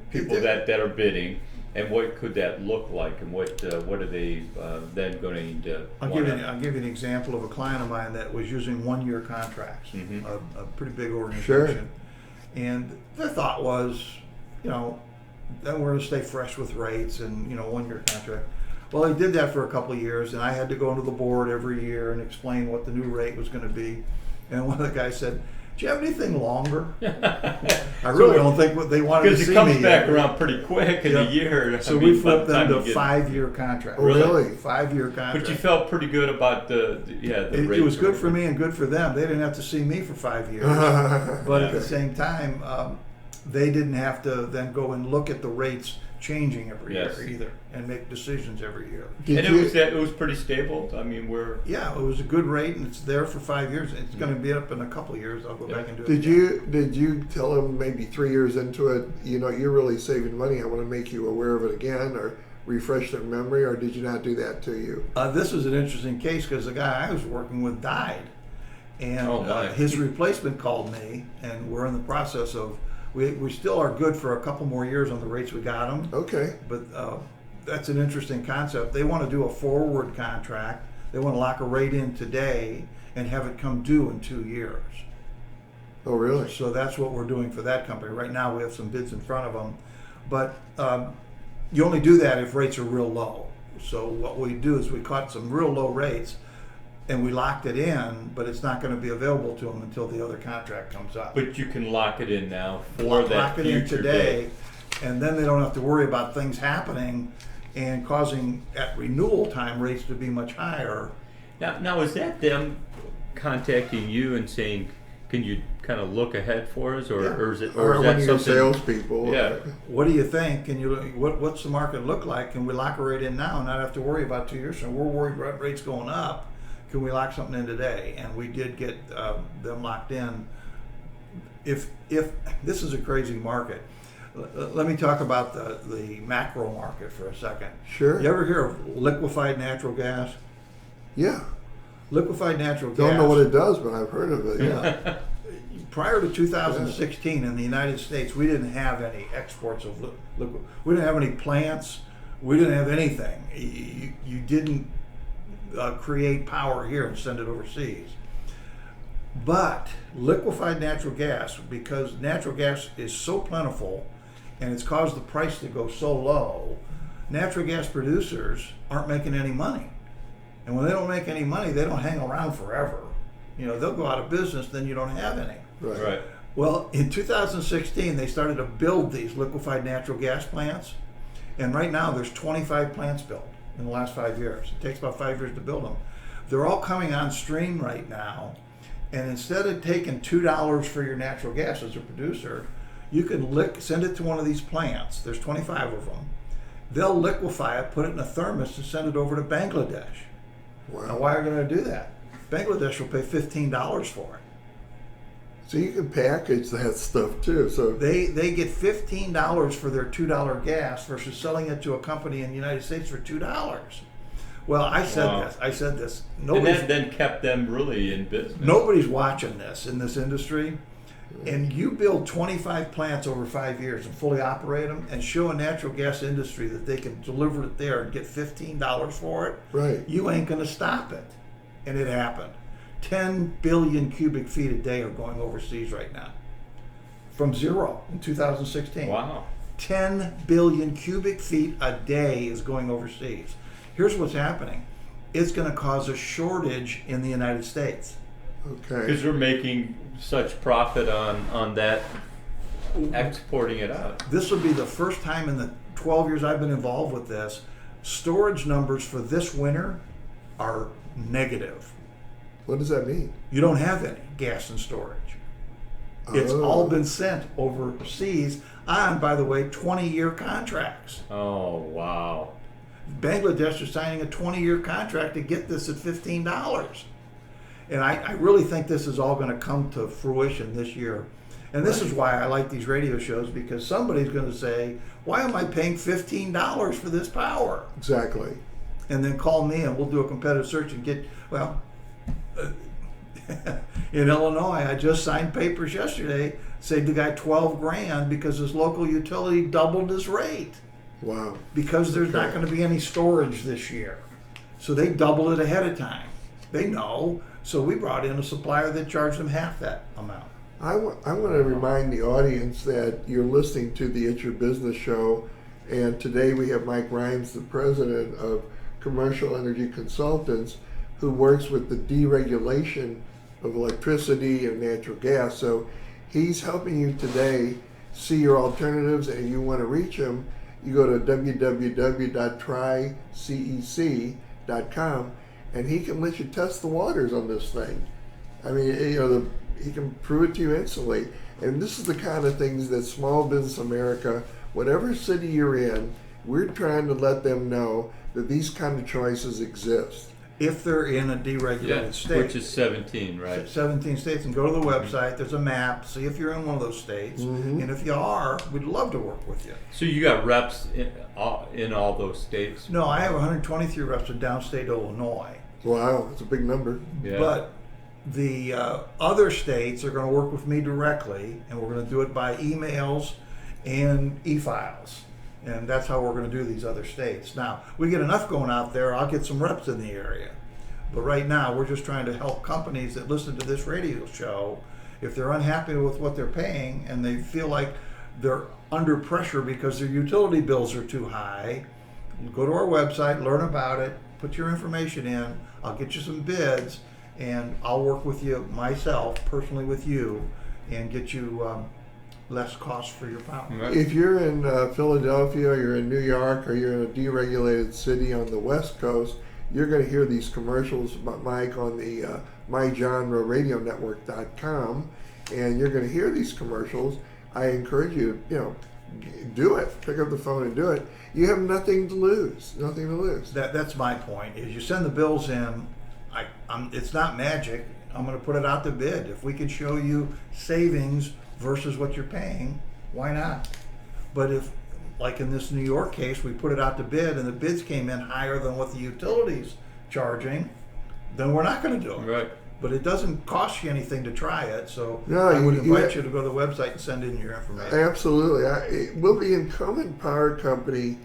people that are bidding, and what could that look like, and what are they then going to? I'll give you an example of a client of mine that was using 1-year contracts, a pretty big organization, Sure. And their thought was, then we're going to stay fresh with rates and 1-year contract. Well, he did that for a couple of years, and I had to go into the board every year and explain what the new rate was going to be. And one of the guys said, "Do you have anything longer?" I really don't think what they wanted to see me. Because it comes back around pretty quick in a year. So we flipped them to 5-year contracts. Really? 5-year contracts. But you felt pretty good about the rate. It was good for me and good for them. They didn't have to see me for 5 years. But at the same time, they didn't have to then go and look at the rates changing every year either, and make decisions every year. It was pretty stable. I mean, it was a good rate, and it's there for 5 years. It's going to be up in a couple of years. I'll go back and do it. Did you tell them maybe 3 years into it, you're really saving money, I want to make you aware of it again, or refresh their memory, or did you not do that to you? This is an interesting case because the guy I was working with died, and his replacement called me, and we're in the process of. We still are good for a couple more years on the rates we got them. Okay. But that's an interesting concept. They want to do a forward contract. They want to lock a rate in today and have it come due in 2 years. Oh, really? So that's what we're doing for that company. Right now we have some bids in front of them. But you only do that if rates are real low. So what we do is we caught some real low rates, and we locked it in, but it's not going to be available to them until the other contract comes up. But you can lock it in now for that lock it in future today, date. and then they don't have to worry about things happening and causing at renewal time rates to be much higher. Now is that them contacting you and saying, "Can you kind of look ahead for us," or is that one of your something? salespeople? Yeah. What do you think? Can you what's the market look like? Can we lock a rate in now and not have to worry about 2 years from now? We're worried about rates going up. Can we lock something in today? And we did get them locked in. If this is a crazy market, let me talk about the macro market for a second. Sure. You ever hear of liquefied natural gas? Yeah. Liquefied natural gas. Don't know what it does, but I've heard of it. Yeah. Prior to 2016 in the United States, we didn't have any exports of liquid. We didn't have any plants. We didn't have anything. You didn't create power here and send it overseas. But liquefied natural gas, because natural gas is so plentiful and it's caused the price to go so low, natural gas producers aren't making any money. And when they don't make any money, they don't hang around forever. They'll go out of business, then you don't have any. Right. Well, in 2016, they started to build these liquefied natural gas plants. And right now, there's 25 plants built in the last 5 years. It takes about 5 years to build them. They're all coming on stream right now. And instead of taking $2 for your natural gas as a producer, you can send it to one of these plants. There's 25 of them. They'll liquefy it, put it in a thermos, and send it over to Bangladesh. Wow. Now, why are they going to do that? Bangladesh will pay $15 for it. So you can package that stuff too. So They get $15 for their $2 gas versus selling it to a company in the United States for $2. Well, I said this. And Nobody's, that then kept them really in business. nobody's watching this in this industry. And you build 25 plants over 5 years and fully operate them and show a natural gas industry that they can deliver it there and get $15 for it, right. you ain't going to stop it. And it happened. 10 billion cubic feet a day are going overseas right now. From zero in 2016. Wow. 10 billion cubic feet a day is going overseas. Here's what's happening. It's going to cause a shortage in the United States. Okay. Because we're making such profit on that, exporting it out. This will be the first time in the 12 years I've been involved with this, storage numbers for this winter are negative. What does that mean? You don't have any gas in storage. It's Oh. all been sent overseas on, by the way, 20-year contracts. Oh, wow. Bangladesh is signing a 20-year contract to get this at $15. And I really think this is all going to come to fruition this year. And this is why I like these radio shows, because somebody's going to say, why am I paying $15 for this power? Exactly. And then call me and we'll do a competitive search and get, well, in Illinois, I just signed papers yesterday, saved the guy 12 grand because his local utility doubled his rate. Wow. Because there's not going to be any storage this year. So they doubled it ahead of time. They know. So we brought in a supplier that charged them half that amount. I want to remind the audience that you're listening to the It's Your Business Show, and today we have Mike Rhymes, the president of Commercial Energy Consultants, who works with the deregulation of electricity and natural gas. So he's helping you today see your alternatives, and you want to reach him, you go to www.trycec.com, and he can let you test the waters on this thing. I mean, he can prove it to you instantly. And this is the kind of things that Small Business America, whatever city you're in, we're trying to let them know that these kind of choices exist. If they're in a deregulated state. Which is 17, right? 17 states, and go to the website. There's a map. See if you're in one of those states. Mm-hmm. And if you are, we'd love to work with you. So you got reps in all those states? No, I have 123 reps in downstate Illinois. Wow, it's a big number. Yeah. But the other states are going to work with me directly, and we're going to do it by emails and e-files. And that's how we're going to do these other states. Now, we get enough going out there, I'll get some reps in the area. But right now, we're just trying to help companies that listen to this radio show. If they're unhappy with what they're paying and they feel like they're under pressure because their utility bills are too high, go to our website, learn about it, put your information in. I'll get you some bids, and I'll work with you myself, personally with you, and get you less cost for your power. Right. If you're in Philadelphia, or you're in New York, or you're in a deregulated city on the West Coast, you're going to hear these commercials about Mike on the mygenreradionetwork.com, and you're going to hear these commercials. I encourage you to, do it. Pick up the phone and do it. You have nothing to lose. Nothing to lose. That's my point. Is you send the bills in, it's not magic. I'm going to put it out to bid. If we can show you savings versus what you're paying, why not? But if, like in this New York case, we put it out to bid and the bids came in higher than what the utility's charging, then we're not going to do it. Right. But it doesn't cost you anything to try it, so No, I would you invite you to go to the website and send in your information. Absolutely. Will the incumbent power company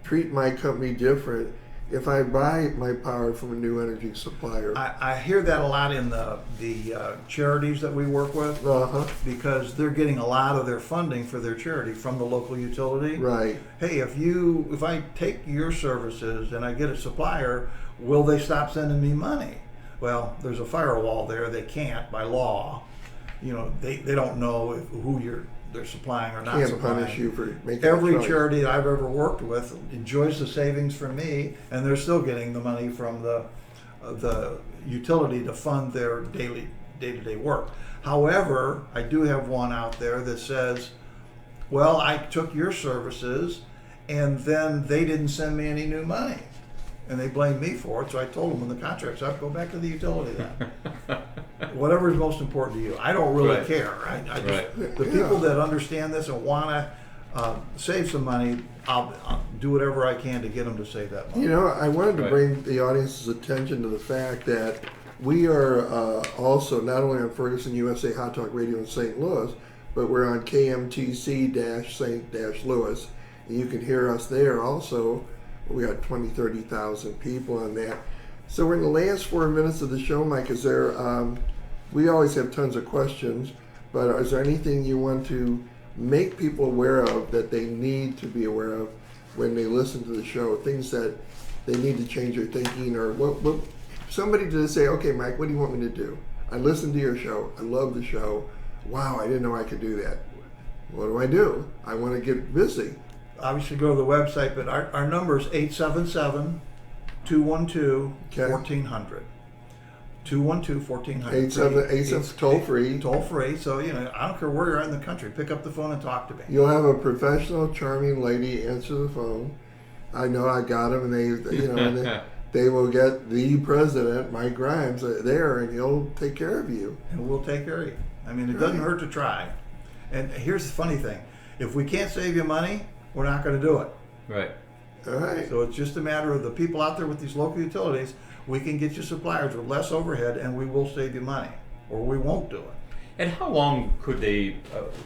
treat my company different if I buy my power from a new energy supplier? I hear that a lot in the charities that we work with, Uh-huh. because they're getting a lot of their funding for their charity from the local utility. Right. Hey, if I take your services and I get a supplier, will they stop sending me money? Well, there's a firewall there. They can't by law. They don't know who they're supplying or not Can't supplying. punish you for making Every a choice. charity I've ever worked with enjoys the savings from me, and they're still getting the money from the utility to fund their day-to-day work. However, I do have one out there that says, well, I took your services and then they didn't send me any new money. And they blamed me for it, so I told them when the contract's up, go back to the utility then. Whatever is most important to you. I don't really Right. care. I just, Right. the people that understand this and want to save some money, I'll do whatever I can to get them to save that money. You know, I wanted to Right. bring the audience's attention to the fact that we are also not only on Ferguson USA Hot Talk Radio in St. Louis, but we're on KMTC-St. Louis. And you can hear us there also. We got 20, 30,000 people on that. So we're in the last 4 minutes of the show, Mike. Is there, we always have tons of questions, but is there anything you want to make people aware of that they need to be aware of when they listen to the show? Things that they need to change their thinking, or what somebody to say, okay, Mike, what do you want me to do? I listened to your show. I love the show. Wow, I didn't know I could do that. What do? I want to get busy. Obviously, go to the website, but our number is 877-212-1400. 212-1400. 877 toll free. Toll free. So, I don't care where you're at in the country. Pick up the phone and talk to me. You'll have a professional, charming lady answer the phone. I know I got them, and they will get the president, Mike Grimes, there, and he'll take care of you. And we'll take care of you. I mean, it doesn't hurt to try. And here's the funny thing. If we can't save you money, we're not going to do it. Right. All right. So it's just a matter of the people out there with these local utilities. We can get you suppliers with less overhead, and we will save you money, or we won't do it. And how long could they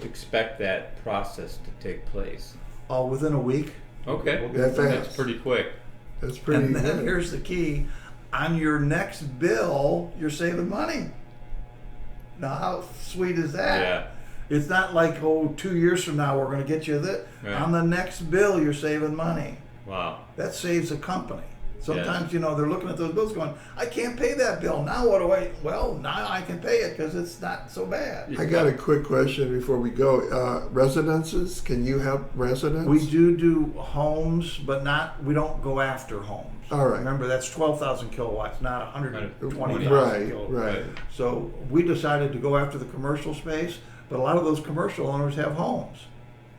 expect that process to take place? Within a week. Okay. We'll That get fast. That's pretty quick. That's pretty And then good. here's the key. On your next bill, you're saving money. Now, how sweet is that? Yeah. It's not like, 2 years from now, we're going to get you this. Right. On the next bill, you're saving money. Wow. That saves a company. Sometimes, they're looking at those bills going, I can't pay that bill. Now what do I? Well, now I can pay it because it's not so bad. I got a quick question before we go. Residences, can you help residents? We do homes, but we don't go after homes. All right. Remember, that's 12,000 kilowatts, not 120,000 Right, kilowatts. right. So we decided to go after the commercial space, but a lot of those commercial owners have homes.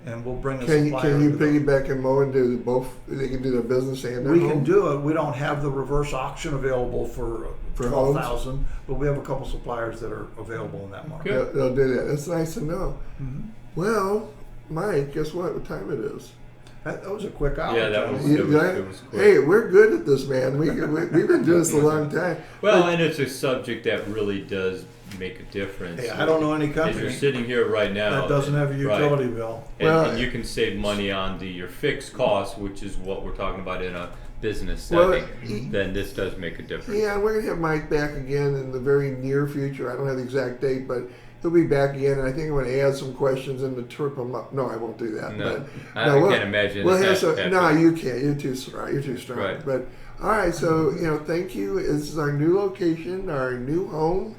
And we'll bring a supplier. Can you to them. piggyback and mow and do both? They can do their business and their We home? can do it. We don't have the reverse auction available for For 12,000, but we have a couple suppliers that are available in that market. Good. They'll do that. That's nice to know. Mm-hmm. Well, Mike, guess what time it is? That was a quick hour. Yeah, that Tony. was- it was quick. Hey, we're good at this, man. We've been doing this a long time. Well, and it's a subject that really does make a difference. Hey, I don't know any As you're country sitting here right now that doesn't have a right. utility bill. And, Well, and you can save money on your fixed costs, which is what we're talking about in a business Well, setting. Then this does make a difference. Yeah, we're gonna have Mike back again in the very near future. I don't have the exact date, but he'll be back again. And I think I'm gonna add some questions in to trip him up. No, I won't do that. No, but I can't imagine We'll that have some. happening. No, you can't. You're too strong. You're too strong. Right. But all right. So thank you. This is our new location, our new home.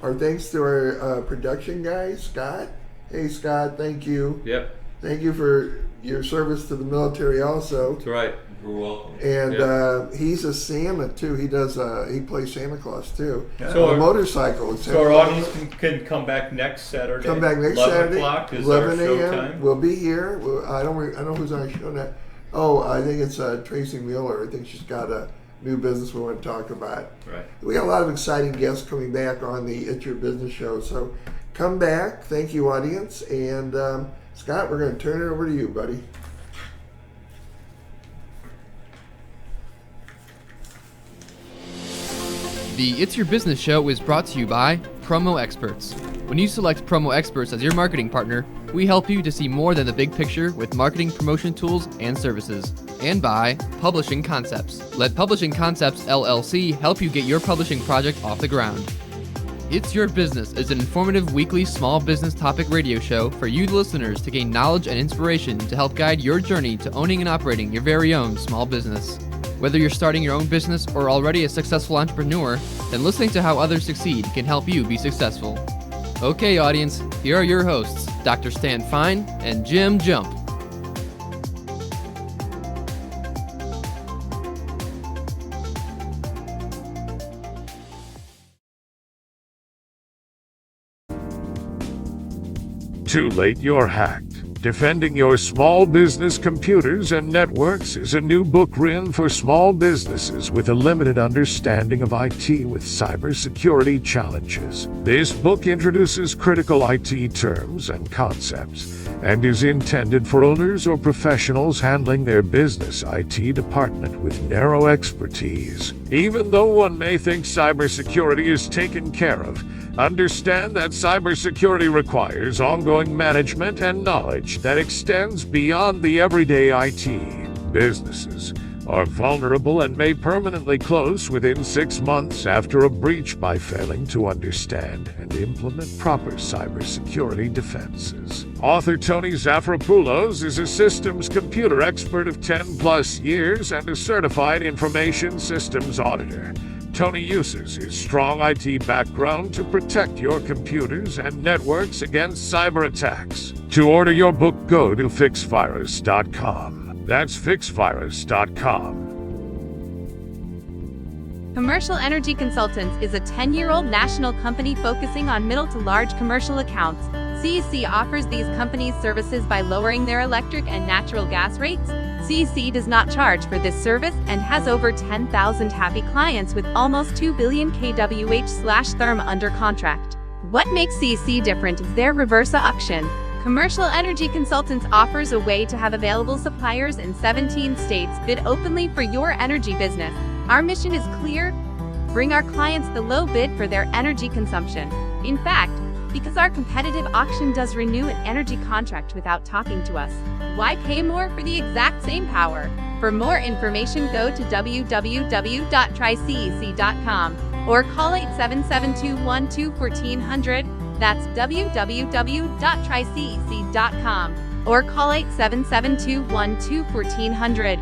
Our thanks to our production guy, Scott. Hey, Scott. Thank you. Yep, Thank you for your service to the military, also. that's right. You're welcome. And Yep. he's a Santa too. He does. He plays Santa Claus too. So on a our- motorcycle. So our audience can come back next Saturday. Come back next 11 Saturday. o'clock is 11 our show a.m. time. We'll be here. I don't know who's on our show now. Oh, I think it's Tracy Mueller. I think she's got a new business we want to talk about. Right. We got a lot of exciting guests coming back on the It's Your Business show. So come back. Thank you, audience. And Scott, we're going to turn it over to you, buddy. The It's Your Business show is brought to you by Promo Experts. When you select Promo Experts as your marketing partner, we help you to see more than the big picture with marketing promotion tools and services. And by Publishing Concepts. Let Publishing Concepts LLC help you get your publishing project off the ground. It's Your Business is an informative weekly small business topic radio show for you, the listeners, to gain knowledge and inspiration to help guide your journey to owning and operating your very own small business. Whether you're starting your own business or already a successful entrepreneur, then listening to how others succeed can help you be successful. Okay, audience, here are your hosts, Dr. Stan Fine and Jim Jump. Too late, you're hacked. Defending Your Small Business Computers and Networks is a new book written for small businesses with a limited understanding of IT with cybersecurity challenges. This book introduces critical IT terms and concepts and is intended for owners or professionals handling their business IT department with narrow expertise. Even though one may think cybersecurity is taken care of, understand that cybersecurity requires ongoing management and knowledge that extends beyond the everyday IT. Businesses are vulnerable and may permanently close within 6 months after a breach by failing to understand and implement proper cybersecurity defenses. Author Tony Zafropoulos is a systems computer expert of 10+ years and a certified information systems auditor. Tony uses his strong IT background to protect your computers and networks against cyber attacks. To order your book, go to fixvirus.com. That's fixvirus.com. Commercial Energy Consultants is a 10-year-old national company focusing on middle to large commercial accounts. CEC offers these companies services by lowering their electric and natural gas rates. CEC does not charge for this service and has over 10,000 happy clients with almost 2 billion kWh/therm under contract. What makes CEC different is their reverse auction. Commercial Energy Consultants offers a way to have available suppliers in 17 states bid openly for your energy business. Our mission is clear: bring our clients the low bid for their energy consumption. In fact, because our competitive auction does renew an energy contract without talking to us, why pay more for the exact same power? For more information, go to www.trycec.com or call 877-212-1400. That's www.trycec.com or call 877-212-1400.